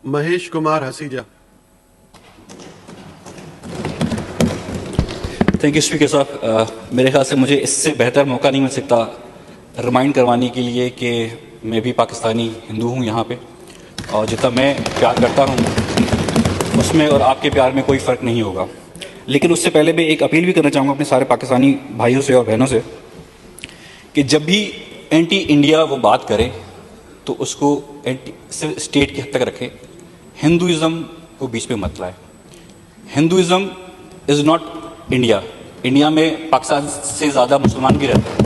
Mahesh Kumar Haseja. Thank you speaker साहब। मेरे ख्याल से मुझे इससे बेहतर मौका नहीं मिल सकता रिमाइंड करवाने के लिए कि मैं भी पाकिस्तानी हिंदू हूँ यहाँ पे, और जितना मैं प्यार करता हूँ उसमें और आपके प्यार में कोई फ़र्क नहीं होगा। लेकिन उससे पहले मैं एक अपील भी करना चाहूँगा अपने सारे पाकिस्तानी भाइयों से और बहनों से कि जब भी एंटी इंडिया वो बात करे तो उसको एंटी स्टेट की हद तक रखे, हिंदुज़म को बीच में मत लाए। Hinduism is not India. India में पाकिस्तान से ज़्यादा मुसलमान भी रहते हैं,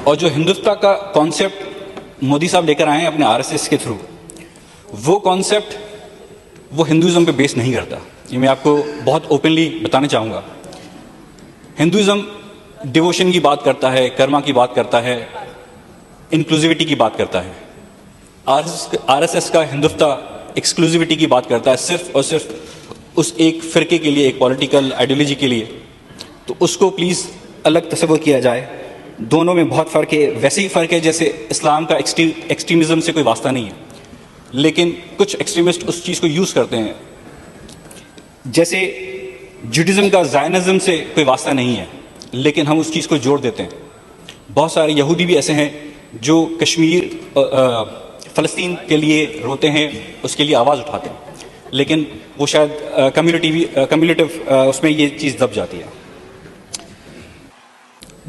और जो हिंदुत्व का कॉन्सेप्ट मोदी साहब लेकर आए हैं अपने आरएसएस के थ्रू, वो कॉन्सेप्ट वो हिंदुज़म पे बेस नहीं करता। ये मैं आपको बहुत ओपनली बताना चाहूँगा। हिंदुज़म डिवोशन की बात करता है, कर्मा की बात करता है, इंक्लूसिविटी की बात करता है। आरएसएस का हिंदुत्व एक्सक्लूसिविटी की बात करता है, सिर्फ और सिर्फ उस एक फ़िरके के लिए, एक पॉलिटिकल आइडियोलॉजी के लिए। तो उसको प्लीज़ अलग तस्वर किया जाए। दोनों में बहुत फ़र्क है। वैसे ही फ़र्क है जैसे इस्लाम का एक्सट्रीमिज़म से कोई वास्ता नहीं है, लेकिन कुछ एक्सट्रीमिस्ट उस चीज़ को यूज़ करते हैं। जैसे जुडिज़म का ज़ायनिज़म से कोई वास्ता नहीं है, लेकिन हम उस चीज़ को जोड़ देते हैं। बहुत सारे यहूदी भी ऐसे हैं जो कश्मीर फ़लस्तीन के लिए रोते हैं, उसके लिए आवाज़ उठाते हैं, लेकिन वो शायद कम्युनिटिव उसमें ये चीज़ दब जाती है।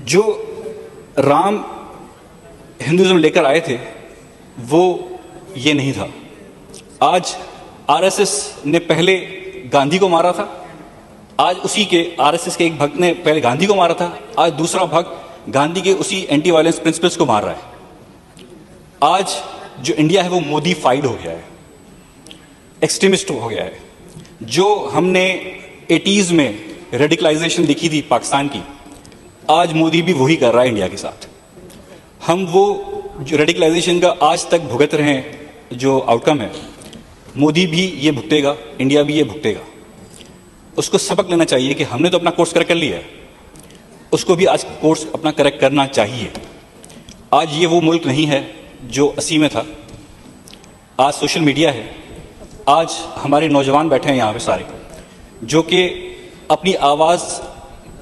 जो राम हिंदुज़म लेकर आए थे वो ये नहीं था। आज आरएसएस ने पहले गांधी को मारा था, आज उसी के आरएसएस के एक भक्त ने पहले गांधी को मारा था, आज दूसरा भक्त गांधी के उसी एंटी वायलेंस प्रिंसिपल्स को मार रहा है। आज जो इंडिया है वो मोदीफाइड हो गया है, एक्सट्रीमिस्ट हो गया है। जो हमने 80s में रेडिकलाइजेशन देखी थी पाकिस्तान की, आज मोदी भी वही कर रहा है इंडिया के साथ। हम वो जो रेडिकलाइजेशन का आज तक भुगत रहे हैं जो आउटकम है, मोदी भी ये भुगतेगा, इंडिया भी ये भुगतेगा। उसको सबक लेना चाहिए कि हमने तो अपना कोर्स करेक्ट कर लिया है, उसको भी आज कोर्स अपना करेक्ट करना चाहिए। आज ये वो मुल्क नहीं है जो 80 में था। आज सोशल मीडिया है, आज हमारे नौजवान बैठे हैं यहाँ पे सारे, जो कि अपनी आवाज़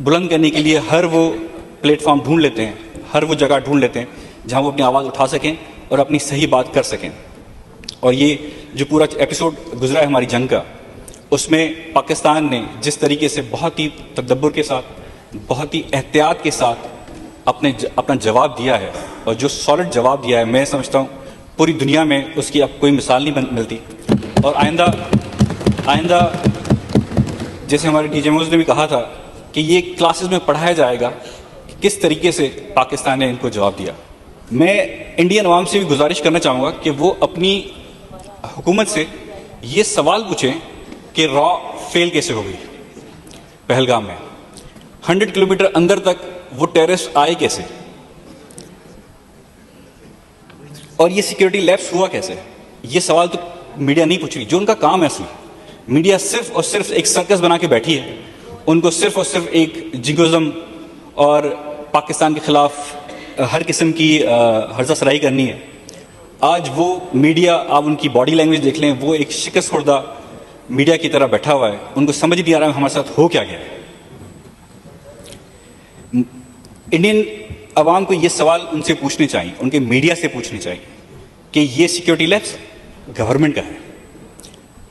बुलंद करने के लिए हर वो प्लेटफॉर्म ढूंढ लेते हैं, हर वो जगह ढूंढ लेते हैं जहाँ वो अपनी आवाज़ उठा सकें और अपनी सही बात कर सकें। और ये जो पूरा एपिसोड गुजरा है हमारी जंग का, उसमें पाकिस्तान ने जिस तरीके से बहुत ही तदब्बुर के साथ, बहुत ही एहतियात के साथ अपना जवाब दिया है, और जो सॉलिड जवाब दिया है, मैं समझता हूँ पूरी दुनिया में उसकी अब कोई मिसाल नहीं मिलती। और आइंदा जैसे हमारे टीचर ने भी कहा था कि ये क्लासेस में पढ़ाया जाएगा कि किस तरीके से पाकिस्तान ने इनको जवाब दिया। मैं इंडियन अवाम से भी गुजारिश करना चाहूँगा कि वो अपनी हुकूमत से ये सवाल पूछें कि रॉ फेल कैसे हो गई पहलगाम में। 100 किलोमीटर अंदर तक वो टेररिस्ट आए कैसे, और ये सिक्योरिटी लैप्स हुआ कैसे। ये सवाल तो मीडिया नहीं पूछ रही, जो उनका काम है असली। मीडिया सिर्फ और सिर्फ एक सर्कस बना के बैठी है। उनको सिर्फ और सिर्फ एक जिंगोज़म और पाकिस्तान के ख़िलाफ़ हर किस्म की हर्जासराई करनी है। आज वो मीडिया, आप उनकी बॉडी लैंग्वेज देख लें, वो एक शिकस्त खुर्दा मीडिया की तरह बैठा हुआ है। उनको समझ नहीं आ रहा है हमारे साथ हो क्या गया है। इंडियन अवाम को ये सवाल उनसे पूछने चाहिए, उनके मीडिया से पूछने चाहिए कि ये सिक्योरिटी लैप्स गवर्नमेंट का है।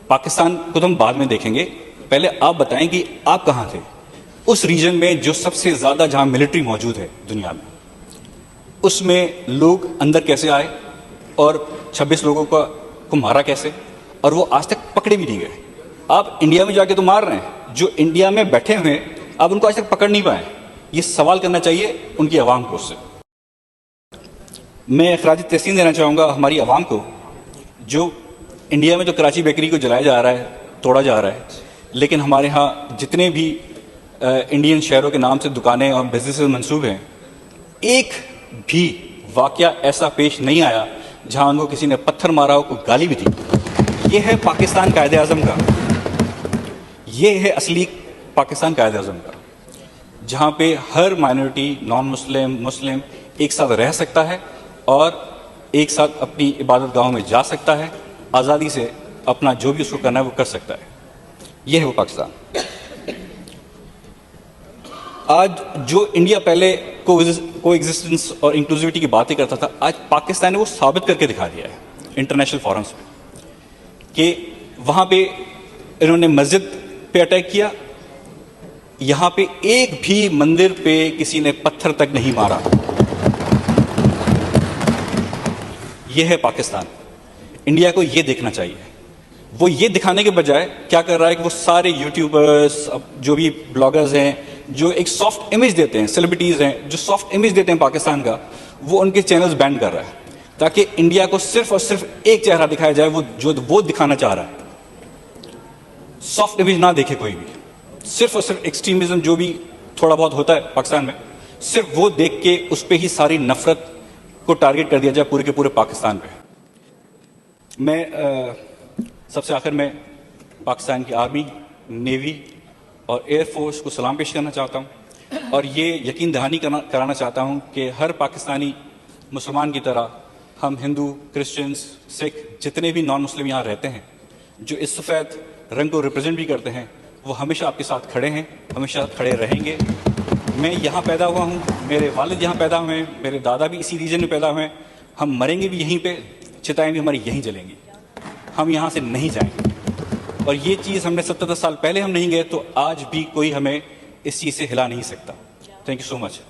पाकिस्तान को तो हम बाद में देखेंगे, पहले आप बताएं कि आप कहाँ थे उस रीजन में जो सबसे ज़्यादा जहाँ मिलिट्री मौजूद है दुनिया में। उसमें लोग अंदर कैसे आए और 26 लोगों को मारा कैसे, और वो आज तक पकड़े भी नहीं गए। आप इंडिया में जाके तो मार रहे हैं, जो इंडिया में बैठे हुए हैं आप उनको आज तक पकड़ नहीं पाए। ये सवाल करना चाहिए उनकी आवाम को। उससे मैं खराज तहसीन देना चाहूँगा हमारी आवाम को, जो इंडिया में तो कराची बेकरी को जलाया जा रहा है, तोड़ा जा रहा है, लेकिन हमारे यहाँ जितने भी इंडियन शहरों के नाम से दुकानें और बिजनेस मंसूब हैं, एक भी वाक़या ऐसा पेश नहीं आया जहाँ उनको किसी ने पत्थर मारा हो, कोई गाली भी दी। ये है पाकिस्तान कायदे आज़म का, ये है असली पाकिस्तान कायदे आज़म का, जहाँ पे हर माइनॉरिटी, नॉन मुस्लिम, मुस्लिम एक साथ रह सकता है और एक साथ अपनी इबादत गाहों में जा सकता है, आज़ादी से अपना जो भी उसको करना है वो कर सकता है। यह है वो पाकिस्तान। आज जो इंडिया पहले को एग्जिस्टेंस और इंक्लूसिविटी की बातें करता था, आज पाकिस्तान ने वो साबित करके दिखा दिया है इंटरनेशनल फोरम्स में कि वहाँ पे इन्होंने मस्जिद पे अटैक किया, यहाँ पे एक भी मंदिर पे किसी ने पत्थर तक नहीं मारा। यह है पाकिस्तान। इंडिया को ये देखना चाहिए। वो ये दिखाने के बजाय क्या कर रहा है कि वो सारे यूट्यूबर्स, जो भी ब्लॉगर्स हैं, जो एक सॉफ्ट इमेज देते हैं, सेलिब्रिटीज़ हैं जो सॉफ्ट इमेज देते हैं पाकिस्तान का, वो उनके चैनल्स बैन कर रहा है ताकि इंडिया को सिर्फ और सिर्फ एक चेहरा दिखाया जाए, वो जो वो दिखाना चाह रहा है। सॉफ्ट इमेज ना देखे कोई भी, सिर्फ और सिर्फ एक्सट्रीमिज्म जो भी थोड़ा बहुत होता है पाकिस्तान में, सिर्फ वो देख के उस पर ही सारी नफरत को टारगेट कर दिया जाए पूरे के पूरे पाकिस्तान पे। मैं सबसे आखिर में पाकिस्तान की आर्मी, नेवी और एयरफोर्स को सलाम पेश करना चाहता हूँ और ये यकीन दहानी कराना चाहता हूँ कि हर पाकिस्तानी मुसलमान की तरह हम हिंदू, क्रिश्चियंस, सिख, जितने भी नॉन मुस्लिम यहाँ रहते हैं, जो इस सफ़ेद रंग को रिप्रेजेंट भी करते हैं, वो हमेशा आपके साथ खड़े हैं, हमेशा खड़े रहेंगे। मैं यहाँ पैदा हुआ हूँ, मेरे वालिद यहाँ पैदा हुए हैं, मेरे दादा भी इसी रीजन में पैदा हुए हैं। हम मरेंगे भी यहीं पे, चिताएं भी हमारी यहीं जलेंगी, हम यहाँ से नहीं जाएंगे। और ये चीज़ हमने 70 साल पहले हम नहीं गए, तो आज भी कोई हमें इस चीज़ से हिला नहीं सकता। Thank you so much.